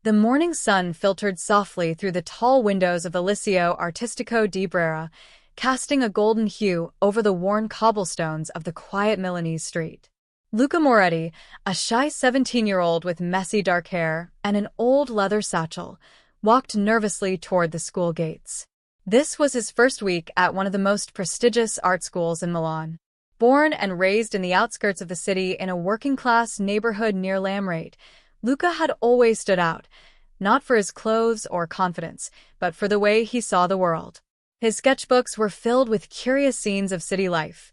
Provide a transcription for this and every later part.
The morning sun filtered softly through the tall windows of the Liceo Artistico di Brera, casting a golden hue over the worn cobblestones of the quiet Milanese street. Luca Moretti, a shy 17-year-old with messy dark hair and an old leather satchel, walked nervously toward the school gates. This was his first week at one of the most prestigious art schools in Milan. Born and raised in the outskirts of the city in a working-class neighborhood near Lamrate, Luca had always stood out, not for his clothes or confidence, but for the way he saw the world. His sketchbooks were filled with curious scenes of city life: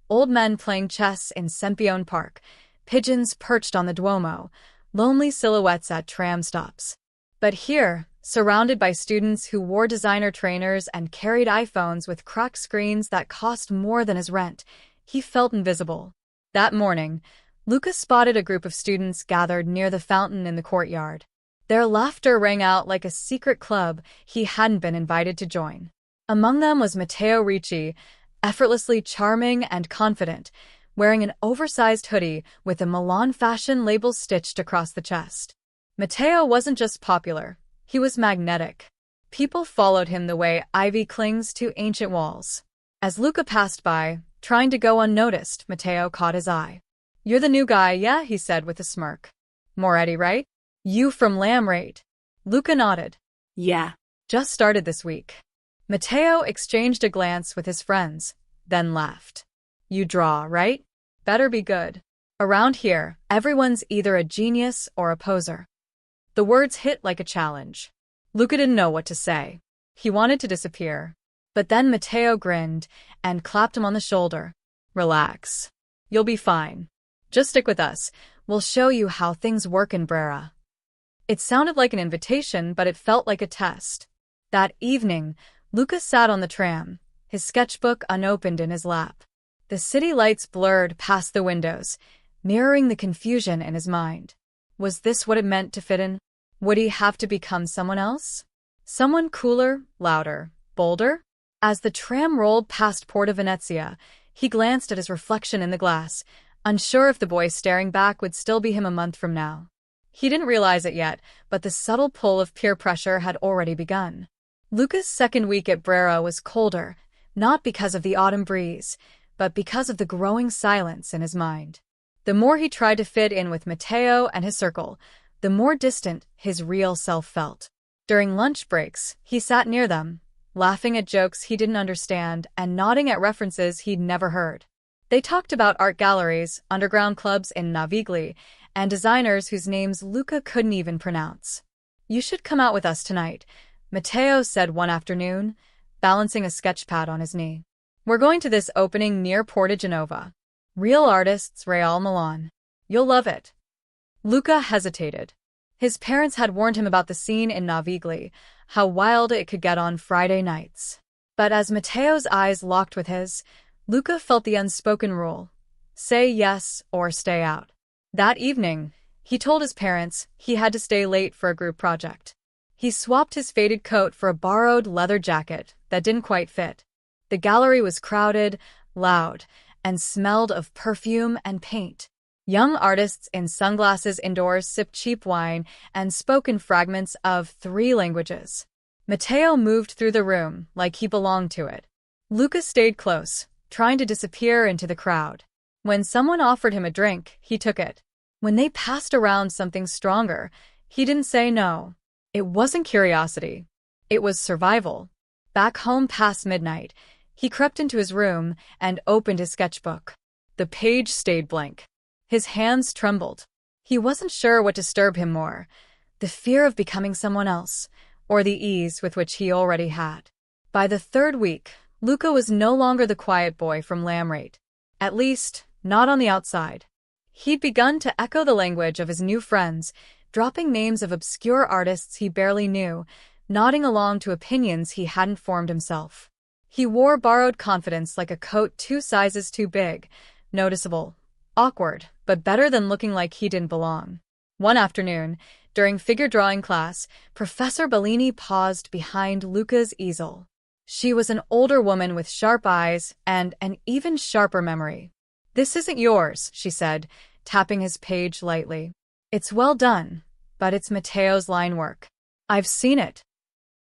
old men playing chess in Sempione Park, pigeons perched on the Duomo, lonely silhouettes at tram stops. But here, surrounded by students who wore designer trainers and carried iPhones with cracked screens that cost more than his rent, he felt invisible. That morning, Luca spotted a group of students gathered near the fountain in the courtyard. Their laughter rang out like a secret club he hadn't been invited to join. Among them was Matteo Ricci, effortlessly charming and confident, wearing an oversized hoodie with a Milan fashion label stitched across the chest. Matteo wasn't just popular, he was magnetic. People followed him the way ivy clings to ancient walls. As Luca passed by, trying to go unnoticed, Matteo caught his eye. "You're the new guy, yeah?" he said with a smirk. "Moretti, right? You from Lamrate?" Luca nodded. Yeah. "Just started this week." Matteo exchanged a glance with his friends, then laughed. "You draw, right? Better be good. Around here, everyone's either a genius or a poser." The words hit like a challenge. Luca didn't know what to say. He wanted to disappear. But then Matteo grinned and clapped him on the shoulder. "Relax. You'll be fine. Just stick with us. We'll show you how things work in Brera." It sounded like an invitation, but it felt like a test. That evening, Luca sat on the tram, his sketchbook unopened in his lap. The city lights blurred past the windows, mirroring the confusion in his mind. Was this what it meant to fit in? Would he have to become someone else? Someone cooler, louder, bolder? As the tram rolled past Porta Venezia, he glanced at his reflection in the glass, unsure if the boy staring back would still be him a month from now. He didn't realize it yet, but the subtle pull of peer pressure had already begun. Luca's second week at Brera was colder, not because of the autumn breeze, but because of the growing silence in his mind. The more he tried to fit in with Matteo and his circle, the more distant his real self felt. During lunch breaks, he sat near them, laughing at jokes he didn't understand and nodding at references he'd never heard. They talked about art galleries, underground clubs in Navigli, and designers whose names Luca couldn't even pronounce. "You should come out with us tonight," Matteo said one afternoon, balancing a sketchpad on his knee. "We're going to this opening near Porta Genova. Real artists, Real Milan. You'll love it." Luca hesitated. His parents had warned him about the scene in Navigli, how wild it could get on Friday nights. But as Matteo's eyes locked with his, Luca felt the unspoken rule: say yes or stay out. That evening, he told his parents he had to stay late for a group project. He swapped his faded coat for a borrowed leather jacket that didn't quite fit. The gallery was crowded, loud, and smelled of perfume and paint. Young artists in sunglasses indoors sipped cheap wine and spoke in fragments of 3 languages. Matteo moved through the room like he belonged to it. Luca stayed close, trying to disappear into the crowd. When someone offered him a drink, he took it. When they passed around something stronger, he didn't say no. It wasn't curiosity. It was survival. Back home past midnight, he crept into his room and opened his sketchbook. The page stayed blank. His hands trembled. He wasn't sure what disturbed him more, the fear of becoming someone else, or the ease with which he already had. By the 3rd week, Luca was no longer the quiet boy from Lamrate. At least, not on the outside. He'd begun to echo the language of his new friends, dropping names of obscure artists he barely knew, nodding along to opinions he hadn't formed himself. He wore borrowed confidence like a coat 2 sizes too big, noticeable, awkward, but better than looking like he didn't belong. One afternoon, during figure drawing class, Professor Bellini paused behind Luca's easel. She was an older woman with sharp eyes and an even sharper memory. "This isn't yours," she said, tapping his page lightly. "It's well done, But it's Matteo's line work. I've seen it.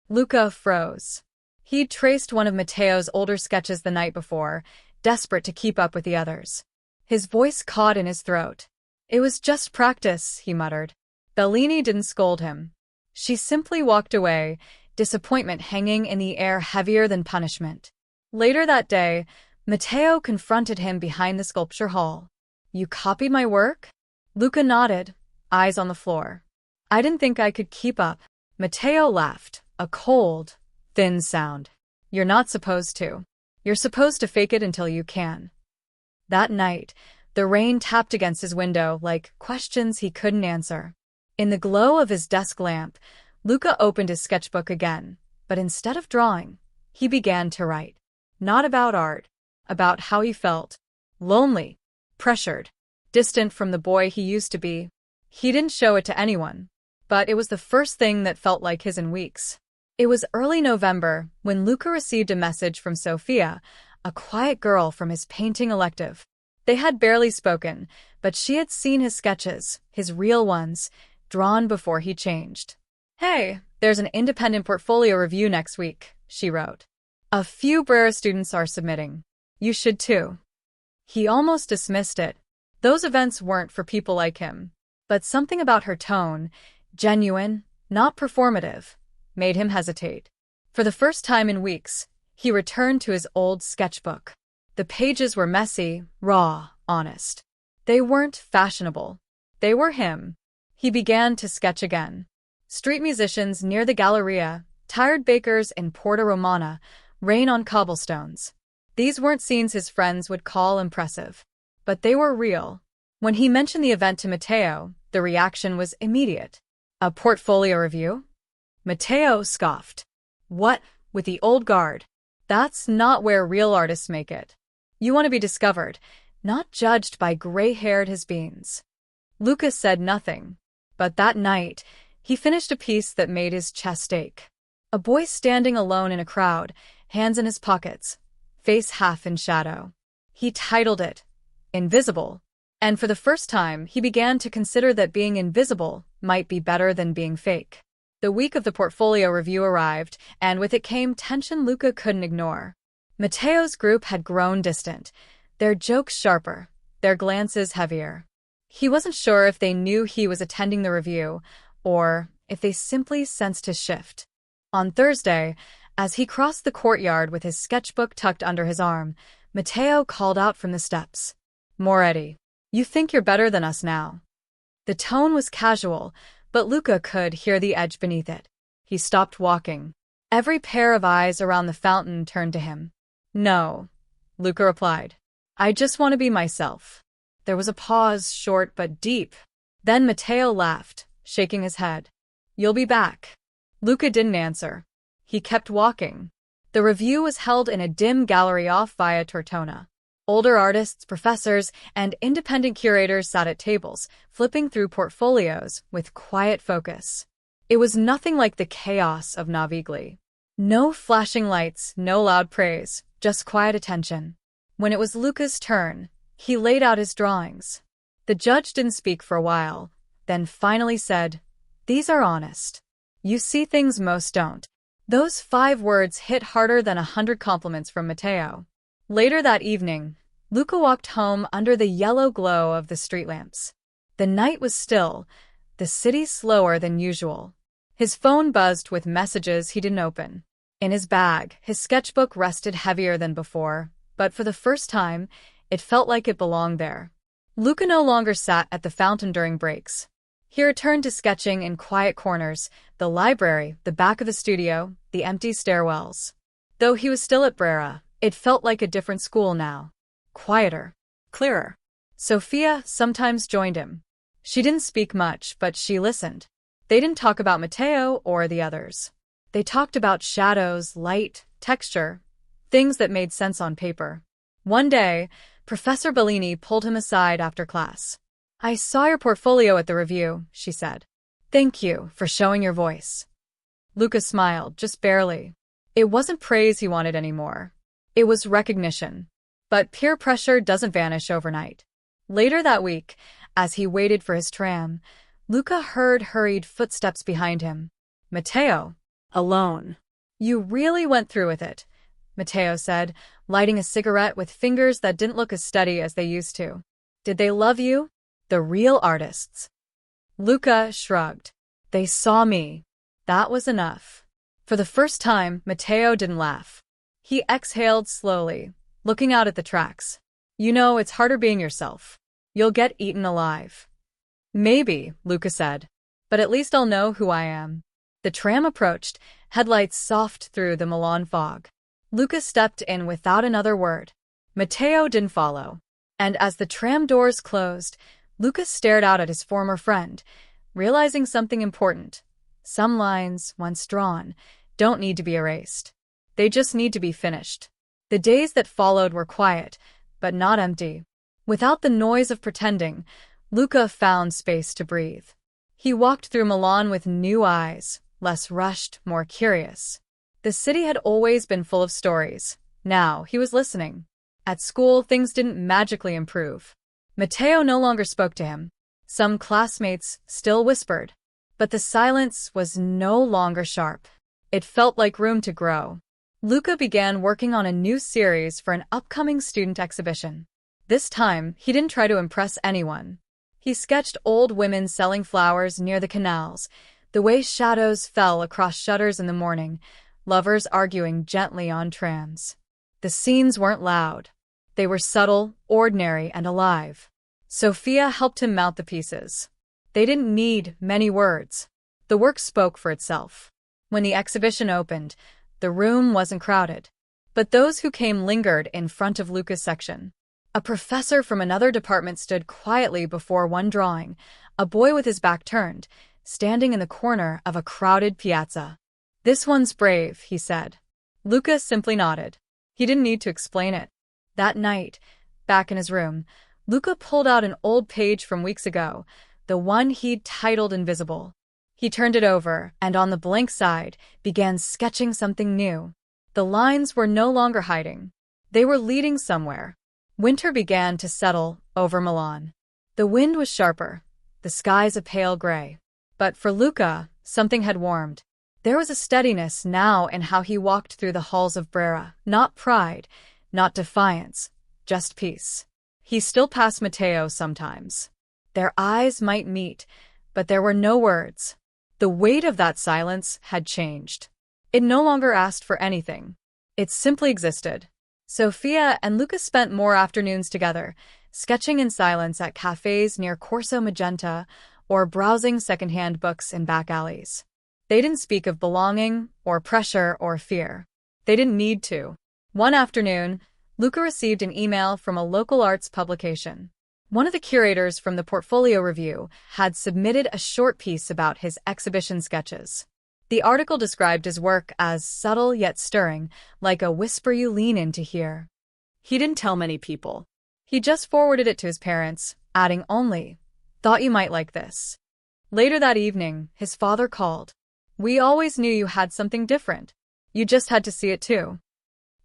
Luca froze. He'd traced one of Matteo's older sketches the night before, desperate to keep up with the others. His voice caught in his throat. It was just practice, he muttered. Bellini didn't scold him. She simply walked away, disappointment hanging in the air heavier than punishment. Later that day, Matteo confronted him behind the sculpture hall. You copied my work? Luca nodded, eyes on the floor. I didn't think I could keep up. Matteo laughed, a cold, thin sound. You're not supposed to. You're supposed to fake it until you can. That night, the rain tapped against his window like questions he couldn't answer. In the glow of his desk lamp, Luca opened his sketchbook again, but instead of drawing, he began to write. Not about art, about how he felt. Lonely, pressured, distant from the boy he used to be. He didn't show it to anyone, but it was the first thing that felt like his in weeks. It was early November when Luca received a message from Sofia, a quiet girl from his painting elective. They had barely spoken, but she had seen his sketches, his real ones, drawn before he changed. Hey, there's an independent portfolio review next week, she wrote. A few Brera students are submitting. You should too. He almost dismissed it. Those events weren't for people like him. But something about her tone, genuine, not performative, made him hesitate. For the first time in weeks, he returned to his old sketchbook. The pages were messy, raw, honest. They weren't fashionable. They were him. He began to sketch again. Street musicians near the Galleria, tired bakers in Porta Romana, rain on cobblestones. These weren't scenes his friends would call impressive. But they were real. When he mentioned the event to Matteo, the reaction was immediate. A portfolio review? Matteo scoffed. What, with the old guard? That's not where real artists make it. You want to be discovered, not judged by gray-haired has-beens. Lucas said nothing. But that night, he finished a piece that made his chest ache. A boy standing alone in a crowd, hands in his pockets, face half in shadow. He titled it, Invisible. And for the first time, he began to consider that being invisible might be better than being fake. The week of the portfolio review arrived, and with it came tension Luca couldn't ignore. Matteo's group had grown distant, their jokes sharper, their glances heavier. He wasn't sure if they knew he was attending the review, or if they simply sensed his shift. On Thursday, as he crossed the courtyard with his sketchbook tucked under his arm, Matteo called out from the steps. Moretti, you think you're better than us now. The tone was casual, but Luca could hear the edge beneath it. He stopped walking. Every pair of eyes around the fountain turned to him. No, Luca replied. I just want to be myself. There was a pause, short but deep. Then Matteo laughed, shaking his head. You'll be back. Luca didn't answer. He kept walking. The review was held in a dim gallery off Via Tortona. Older artists, professors, and independent curators sat at tables, flipping through portfolios with quiet focus. It was nothing like the chaos of Navigli. No flashing lights, no loud praise, just quiet attention. When it was Luca's turn, he laid out his drawings. The judge didn't speak for a while, then finally said, These are honest. You see things most don't. Those 5 words hit harder than 100 compliments from Matteo. Later that evening, Luca walked home under the yellow glow of the street lamps. The night was still, the city slower than usual. His phone buzzed with messages he didn't open. In his bag, his sketchbook rested heavier than before, but for the first time, it felt like it belonged there. Luca no longer sat at the fountain during breaks. He returned to sketching in quiet corners, the library, the back of the studio, the empty stairwells. Though he was still at Brera, it felt like a different school now. Quieter. Clearer. Sofia sometimes joined him. She didn't speak much, but she listened. They didn't talk about Matteo or the others. They talked about shadows, light, texture, things that made sense on paper. One day, Professor Bellini pulled him aside after class. I saw your portfolio at the review, she said. Thank you for showing your voice. Luca smiled, just barely. It wasn't praise he wanted anymore. It was recognition. But peer pressure doesn't vanish overnight. Later that week, as he waited for his tram, Luca heard hurried footsteps behind him. Matteo. Alone. You really went through with it, Matteo said, lighting a cigarette with fingers that didn't look as steady as they used to. Did they love you? The real artists. Luca shrugged. They saw me. That was enough. For the first time, Matteo didn't laugh. He exhaled slowly, looking out at the tracks. You know, it's harder being yourself. You'll get eaten alive. Maybe, Luca said. But at least I'll know who I am. The tram approached, headlights soft through the Milan fog. Luca stepped in without another word. Matteo didn't follow. And as the tram doors closed, Luca stared out at his former friend, realizing something important. Some lines, once drawn, don't need to be erased. They just need to be finished. The days that followed were quiet, but not empty. Without the noise of pretending, Luca found space to breathe. He walked through Milan with new eyes, less rushed, more curious. The city had always been full of stories. Now he was listening. At school, things didn't magically improve. Matteo no longer spoke to him. Some classmates still whispered. But the silence was no longer sharp. It felt like room to grow. Luca began working on a new series for an upcoming student exhibition. This time, he didn't try to impress anyone. He sketched old women selling flowers near the canals, the way shadows fell across shutters in the morning, lovers arguing gently on trams. The scenes weren't loud. They were subtle, ordinary, and alive. Sophia helped him mount the pieces. They didn't need many words. The work spoke for itself. When the exhibition opened, the room wasn't crowded. But those who came lingered in front of Luca's section. A professor from another department stood quietly before one drawing, a boy with his back turned, standing in the corner of a crowded piazza. This one's brave, he said. Luca simply nodded. He didn't need to explain it. That night, back in his room, Luca pulled out an old page from weeks ago, the one he'd titled Invisible. He turned it over, and on the blank side, began sketching something new. The lines were no longer hiding. They were leading somewhere. Winter began to settle over Milan. The wind was sharper, the skies a pale gray. But for Luca, something had warmed. There was a steadiness now in how he walked through the halls of Brera. Not pride, not defiance, just peace. He still passed Matteo sometimes. Their eyes might meet, but there were no words. The weight of that silence had changed. It no longer asked for anything. It simply existed. Sophia and Luca spent more afternoons together, sketching in silence at cafes near Corso Magenta or browsing secondhand books in back alleys. They didn't speak of belonging or pressure or fear. They didn't need to. One afternoon, Luca received an email from a local arts publication. One of the curators from the portfolio review had submitted a short piece about his exhibition sketches. The article described his work as subtle yet stirring, like a whisper you lean in to hear. He didn't tell many people. He just forwarded it to his parents, adding only, "Thought you might like this." Later that evening, his father called. "We always knew you had something different. You just had to see it too."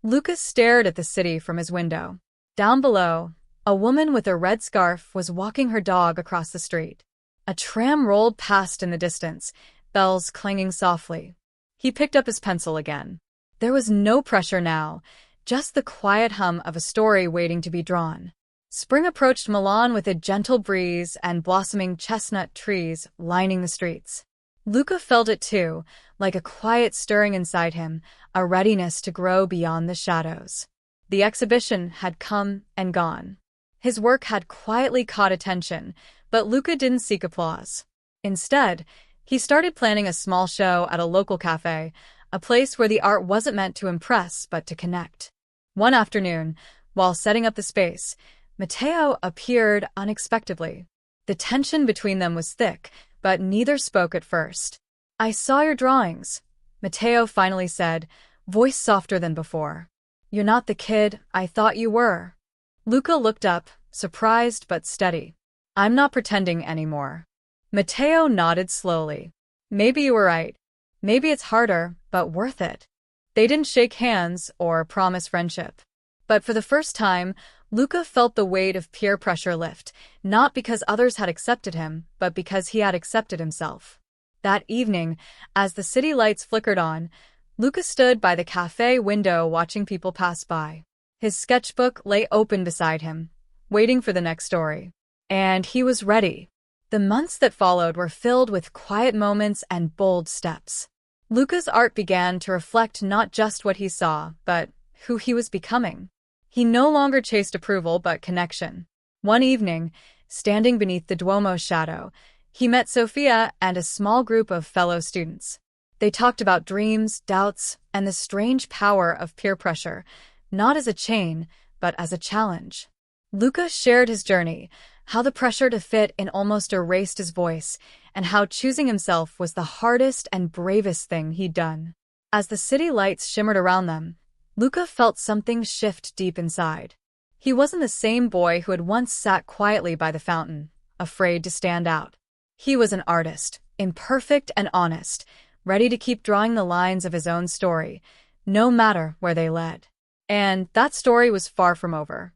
Lucas stared at the city from his window. Down below, a woman with a red scarf was walking her dog across the street. A tram rolled past in the distance, bells clanging softly. He picked up his pencil again. There was no pressure now, just the quiet hum of a story waiting to be drawn. Spring approached Milan with a gentle breeze and blossoming chestnut trees lining the streets. Luca felt it too, like a quiet stirring inside him, a readiness to grow beyond the shadows. The exhibition had come and gone. His work had quietly caught attention, but Luca didn't seek applause. Instead, he started planning a small show at a local cafe, a place where the art wasn't meant to impress but to connect. One afternoon, while setting up the space, Matteo appeared unexpectedly. The tension between them was thick, but neither spoke at first. "I saw your drawings," Matteo finally said, voice softer than before. "You're not the kid I thought you were." Luca looked up, surprised but steady. "I'm not pretending anymore." Matteo nodded slowly. "Maybe you were right. Maybe it's harder, but worth it." They didn't shake hands or promise friendship. But for the first time, Luca felt the weight of peer pressure lift, not because others had accepted him, but because he had accepted himself. That evening, as the city lights flickered on, Luca stood by the cafe window watching people pass by. His sketchbook lay open beside him, waiting for the next story. And he was ready. The months that followed were filled with quiet moments and bold steps. Luca's art began to reflect not just what he saw, but who he was becoming. He no longer chased approval but connection. One evening, standing beneath the Duomo's shadow, he met Sofia and a small group of fellow students. They talked about dreams, doubts, and the strange power of peer pressure, not as a chain, but as a challenge. Luca shared his journey, how the pressure to fit in almost erased his voice, and how choosing himself was the hardest and bravest thing he'd done. As the city lights shimmered around them, Luca felt something shift deep inside. He wasn't the same boy who had once sat quietly by the fountain, afraid to stand out. He was an artist, imperfect and honest, ready to keep drawing the lines of his own story, no matter where they led. And that story was far from over.